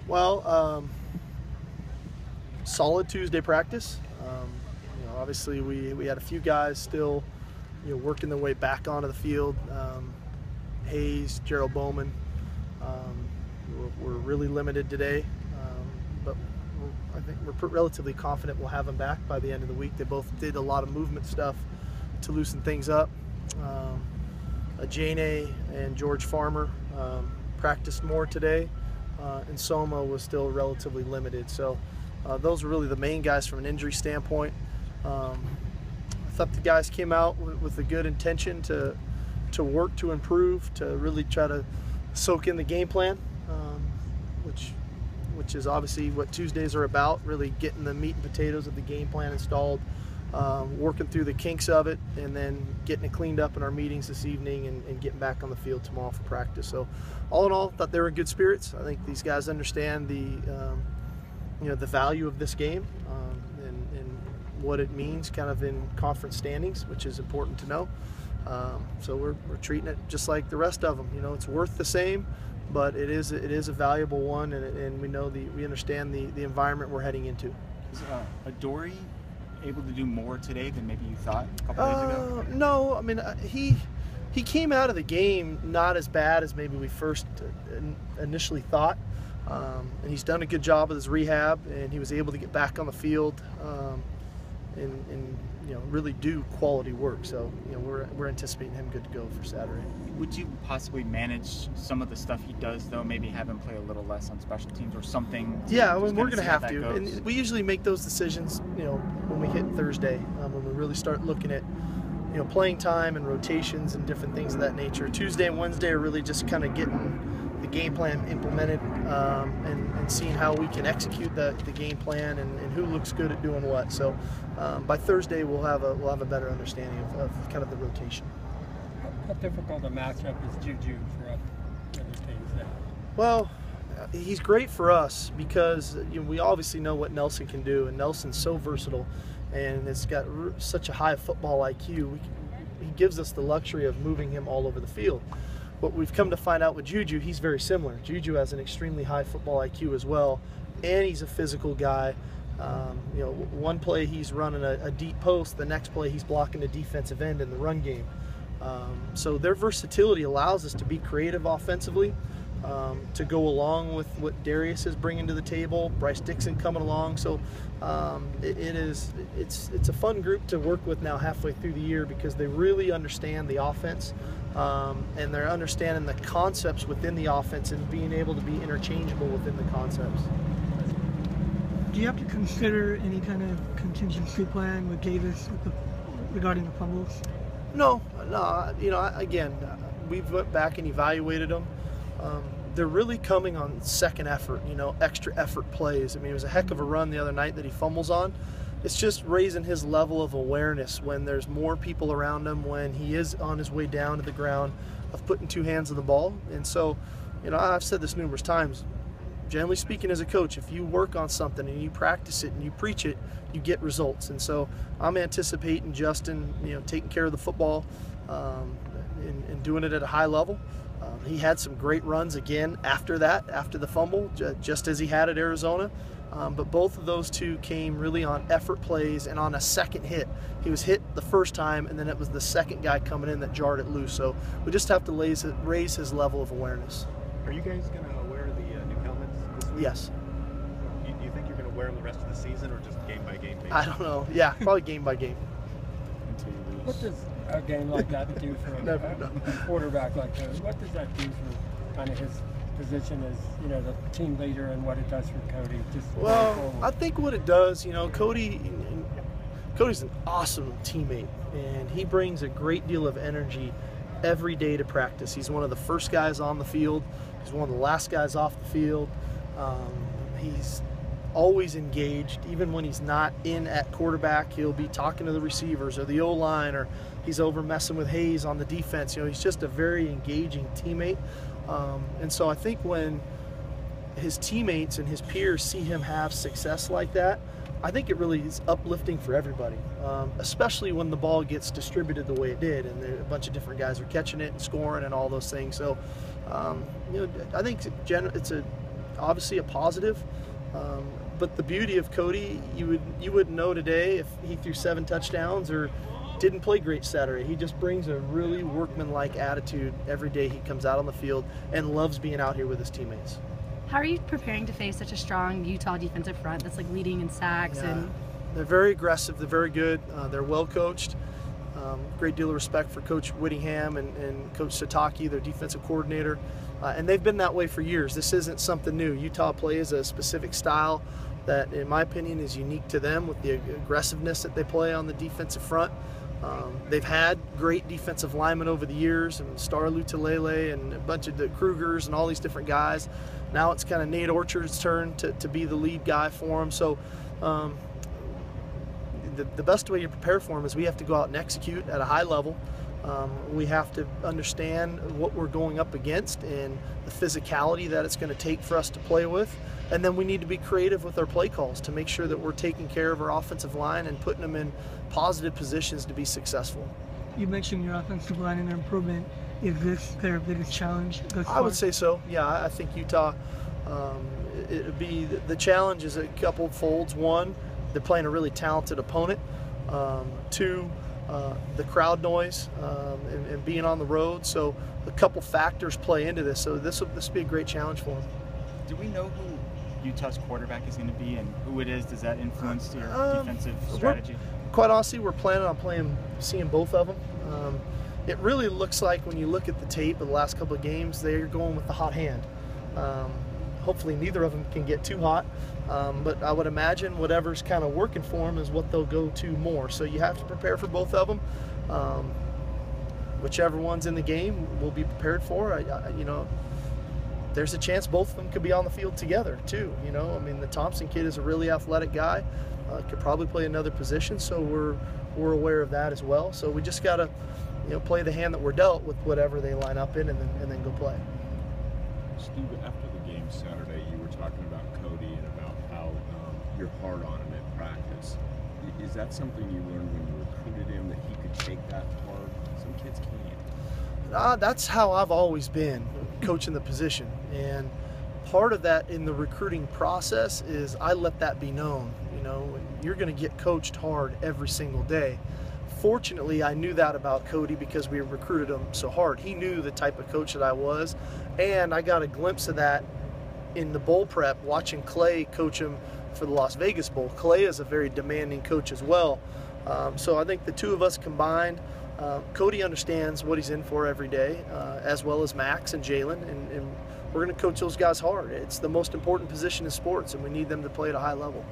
Well, solid Tuesday practice. Obviously we had a few guys still, working their way back onto the field. Hayes, Gerald Bowman, were really limited today, but I think we're relatively confident we'll have them back by the end of the week. They both did a lot of movement stuff to loosen things up. Ajane and George Farmer practiced more today, and Soma was still relatively limited. So those were really the main guys from an injury standpoint. I thought the guys came out with a good intention to work to improve, to really try to soak in the game plan, which is obviously what Tuesdays are about, really getting the meat and potatoes of the game plan installed, working through the kinks of it, and then getting it cleaned up in our meetings this evening and getting back on the field tomorrow for practice. So all in all, thought they were in good spirits. I think these guys understand the value of this game and what it means kind of in conference standings, which is important to know. So we're treating it just like the rest of them. It's worth the same, but it is a valuable one, and we understand the environment we're heading into. Is Adoree able to do more today than maybe you thought a couple days ago? No, I mean he came out of the game not as bad as maybe we first initially thought, and he's done a good job with his rehab, and he was able to get back on the field and really do quality work. So we're anticipating him good to go for Saturday. Would you possibly manage some of the stuff he does, though? Maybe have him play a little less on special teams or something? Yeah, we're going to have to. And we usually make those decisions, when we hit Thursday, when we really start looking at, playing time and rotations and different things of that nature. Tuesday and Wednesday are really just kind of getting the game plan implemented and seeing how we can execute the game plan and who looks good at doing what. So by Thursday we'll have a better understanding of kind of the rotation. How difficult a matchup is Juju for other teams now? Well, he's great for us because we obviously know what Nelson can do, and Nelson's so versatile and has got such a high football IQ. He gives us the luxury of moving him all over the field. But we've come to find out with Juju, he's very similar. Juju has an extremely high football IQ as well, and he's a physical guy. One play he's running a deep post, the next play he's blocking a defensive end in the run game. So their versatility allows us to be creative offensively, to go along with what Darius is bringing to the table, Bryce Dixon coming along. So it's a fun group to work with now halfway through the year because they really understand the offense, and they're understanding the concepts within the offense and being able to be interchangeable within the concepts. Do you have to consider any kind of contingency plan with Davis regarding the fumbles? No. Again, we've went back and evaluated them. They're really coming on second effort, extra effort plays. I mean, it was a heck of a run the other night that he fumbles on. It's just raising his level of awareness when there's more people around him, when he is on his way down to the ground, of putting two hands on the ball. And so, I've said this numerous times, generally speaking as a coach, if you work on something and you practice it and you preach it, you get results. And so I'm anticipating Justin, taking care of the football and doing it at a high level. He had some great runs again after the fumble, just as he had at Arizona. But both of those two came really on effort plays and on a second hit. He was hit the first time, and then it was the second guy coming in that jarred it loose. So we just have to raise his level of awareness. Are you guys going to wear the new helmets this week? Yes. Do you think you're going to wear them the rest of the season, or just game by game? Maybe? I don't know. Yeah, probably game by game. Until you lose. What does a game like that do for a quarterback like that? What does that do for kind of his position as the team leader and what it does for Cody? Well, I think what it does, Cody's an awesome teammate, and he brings a great deal of energy every day to practice. He's one of the first guys on the field. He's one of the last guys off the field. He's always engaged. Even when he's not in at quarterback, he'll be talking to the receivers or the O-line, or he's over messing with Hayes on the defense. He's just a very engaging teammate. And so I think when his teammates and his peers see him have success like that, I think it really is uplifting for everybody, especially when the ball gets distributed the way it did and a bunch of different guys are catching it and scoring and all those things. So, I think it's a obviously a positive. But the beauty of Cody, you wouldn't know today if he threw 7 touchdowns or didn't play great Saturday. He just brings a really workmanlike attitude every day he comes out on the field and loves being out here with his teammates. How are you preparing to face such a strong Utah defensive front that's like leading in sacks? Yeah. And They're very aggressive. They're very good. They're well coached. Great deal of respect for Coach Whittingham and Coach Sataki, their defensive coordinator. And they've been that way for years. This isn't something new. Utah plays a specific style that, in my opinion, is unique to them with the aggressiveness that they play on the defensive front. They've had great defensive linemen over the years, and Star Lutulele and a bunch of the Krugers and all these different guys. Now it's kind of Nate Orchard's turn to be the lead guy for them. So the best way to prepare for them is we have to go out and execute at a high level. We have to understand what we're going up against and the physicality that it's going to take for us to play with. And then we need to be creative with our play calls to make sure that we're taking care of our offensive line and putting them in positive positions to be successful. You mentioned your offensive line and their improvement. Is this their biggest challenge thus far? I would say so. Yeah, I think Utah, it would be the challenge is a couple folds. One, they're playing a really talented opponent. Two, the crowd noise and being on the road. So a couple factors play into this. So this will be a great challenge for them. Do we know who Utah's quarterback is going to be and who it is? Does that influence your defensive strategy? Quite honestly, we're planning on seeing both of them. It really looks like when you look at the tape of the last couple of games, they're going with the hot hand. Hopefully neither of them can get too hot, but I would imagine whatever's kind of working for them is what they'll go to more. So you have to prepare for both of them. Whichever one's in the game, we'll be prepared for. There's a chance both of them could be on the field together too. I mean, the Thompson kid is a really athletic guy, could probably play another position, so we're aware of that as well. So we just got to play the hand that we're dealt with whatever they line up in and then go play. Steve, after the game Saturday, you were talking about Cody and about how you're hard on him at practice. Is that something you learned when you recruited him, that he could take that hard? Some kids can't. That's how I've always been, coaching the position. And part of that in the recruiting process is I let that be known. You're going to get coached hard every single day. Fortunately, I knew that about Cody because we recruited him so hard. He knew the type of coach that I was, and I got a glimpse of that in the bowl prep, watching Clay coach him for the Las Vegas Bowl. Clay is a very demanding coach as well. So I think the two of us combined, Cody understands what he's in for every day, as well as Max and Jalen, and we're going to coach those guys hard. It's the most important position in sports, and we need them to play at a high level.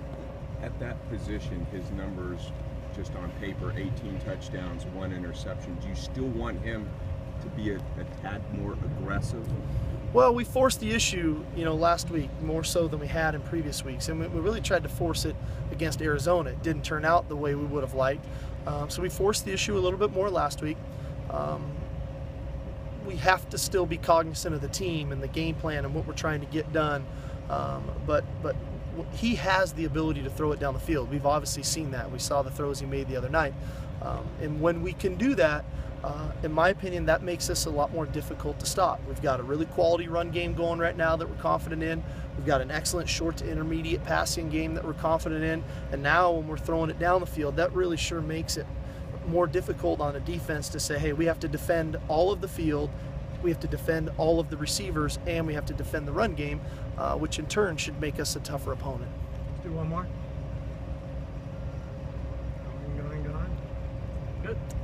At that position, his numbers, just on paper, 18 touchdowns, 1 interception. Do you still want him to be a tad more aggressive? Well, we forced the issue, last week more so than we had in previous weeks, and we really tried to force it against Arizona. It didn't turn out the way we would have liked, so we forced the issue a little bit more last week. We have to still be cognizant of the team and the game plan and what we're trying to get done, but he has the ability to throw it down the field. We've obviously seen that. We saw the throws he made the other night, and when we can do that, in my opinion, that makes us a lot more difficult to stop. We've got a really quality run game going right now that we're confident in. We've got an excellent short to intermediate passing game that we're confident in. And now when we're throwing it down the field, that really sure makes it more difficult on a defense to say, hey, we have to defend all of the field, we have to defend all of the receivers, and we have to defend the run game, which in turn should make us a tougher opponent. Let's do one more.